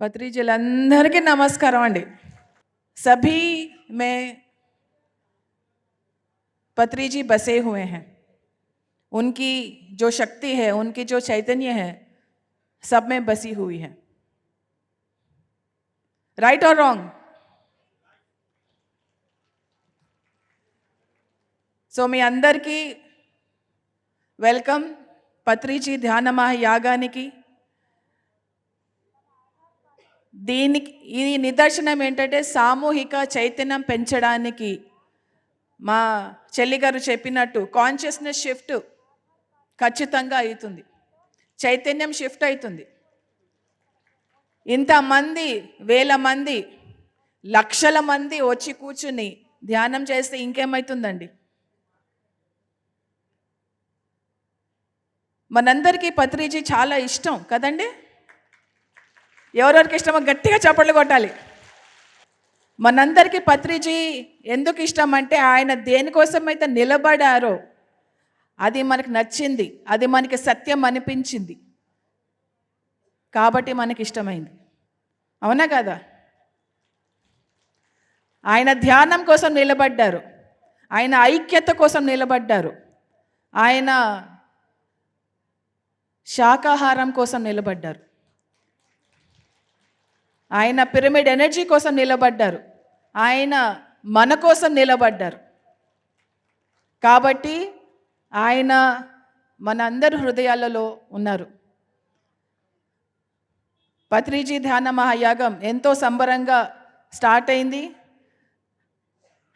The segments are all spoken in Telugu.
पत्रिजीలందరికీ नमस्कार अंडी। सभी में पत्रिजी बसे हुए हैं। उनकी जो शक्ति है, उनकी जो चैतन्य है, सब में बसी हुई है। राइट और रॉन्ग? सो मी अंदर की वेलकम पत्रिजी ध्यान महायागानिकी। దీనికి ఈ నిదర్శనం ఏంటంటే సామూహిక చైతన్యం పెంచడానికి మా చెల్లి గారు చెప్పినట్టు కాన్షియస్నెస్ షిఫ్ట్ ఖచ్చితంగా అవుతుంది, చైతన్యం షిఫ్ట్ అవుతుంది. ఇంతమంది వేల మంది లక్షల మంది వచ్చి కూర్చుని ధ్యానం చేస్తే ఇంకేమవుతుందండి? మనందరికీ పత్రిజీ చాలా ఇష్టం కదండి. ఎవరెవరికి ఇష్టమో గట్టిగా చప్పట్లు కొట్టాలి. మనందరికీ పత్రిజీ ఎందుకు ఇష్టం అంటే ఆయన దేనికోసమైతే నిలబడారో అది మనకు నచ్చింది, అది మనకి సత్యం అనిపించింది కాబట్టి మనకి ఇష్టమైంది. అవునా కదా? ఆయన ధ్యానం కోసం నిలబడ్డారు, ఆయన ఐక్యత కోసం నిలబడ్డారు, ఆయన శాకాహారం కోసం నిలబడ్డారు, ఆయన పిరమిడ్ ఎనర్జీ కోసం నిలబడ్డారు, ఆయన మన కోసం నిలబడ్డారు. కాబట్టి ఆయన మనందరి హృదయాలలో ఉన్నారు. పత్రిజీ ధ్యాన మహాయాగం ఎంతో సంబరంగా స్టార్ట్ అయింది.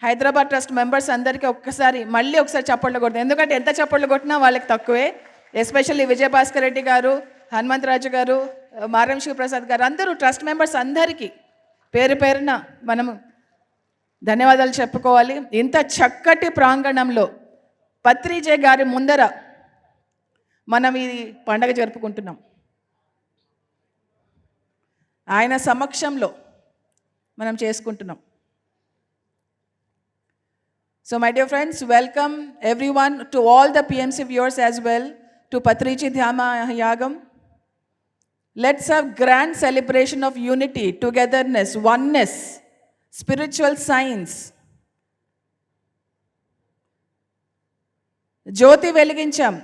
హైదరాబాద్ ట్రస్ట్ మెంబర్స్ అందరికీ మళ్ళీ ఒకసారి చప్పట్లు కొడుతుంది. ఎందుకంటే ఎంత చప్పట్లు కొట్టినా వాళ్ళకి తక్కువే. ఎస్పెషల్లీ విజయభాస్కర్ రెడ్డి గారు, హనుమంతరాజు గారు, మారం శివప్రసాద్ గారు, అందరూ ట్రస్ట్ మెంబర్స్ అందరికీ పేరు పేరున మనము ధన్యవాదాలు చెప్పుకోవాలి. ఇంత చక్కటి ప్రాంగణంలో పత్రిజీ గారి ముందర మనం ఈ పండగ జరుపుకుంటున్నాం. ఆయన సమక్షంలో మనం చేసుకుంటున్నాం. So my dear friends, welcome everyone to all the PMC viewers as well to Patriji Dhyana Yagam. Let's have grand celebration of unity, togetherness, oneness, spiritual science. జ్యోతి వెలిగించాం,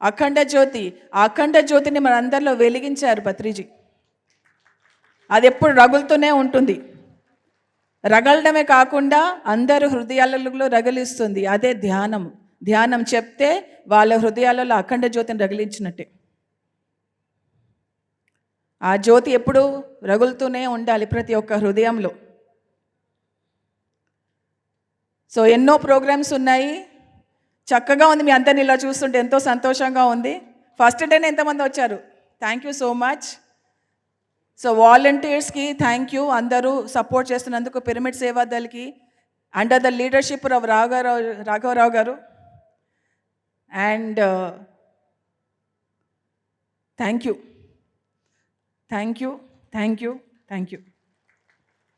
అఖండ జ్యోతి. ఆ అఖండ జ్యోతిని మన అందరిలో వెలిగించారు పత్రిజీ. అది ఎప్పుడు రగులుతూనే ఉంటుంది. రగలడమే కాకుండా అందరు హృదయాలలో రగిలిస్తుంది. అదే ధ్యానం. ధ్యానం చెప్తే వాళ్ళ హృదయాలలో అఖండ జ్యోతిని రగిలించినట్టే. ఆ జ్యోతి ఎప్పుడు రగులుతూనే ఉండాలి ప్రతి ఒక్క హృదయంలో. సో ఎన్నో ప్రోగ్రామ్స్ ఉన్నాయి, చక్కగా ఉంది. మీ అందరిని ఇలా చూస్తుంటే ఎంతో సంతోషంగా ఉంది. ఫస్ట్ డేనే ఎంతమంది వచ్చారు, thank you so much. So వాలంటీర్స్కి థ్యాంక్ యూ, అందరూ సపోర్ట్ చేస్తున్నందుకు. పిరమిడ్ సేవా దళకి అండర్ ద లీడర్షిప్ ఆఫ్ రాఘవరావు గారు. And thank you, thank you, thank you, thank you.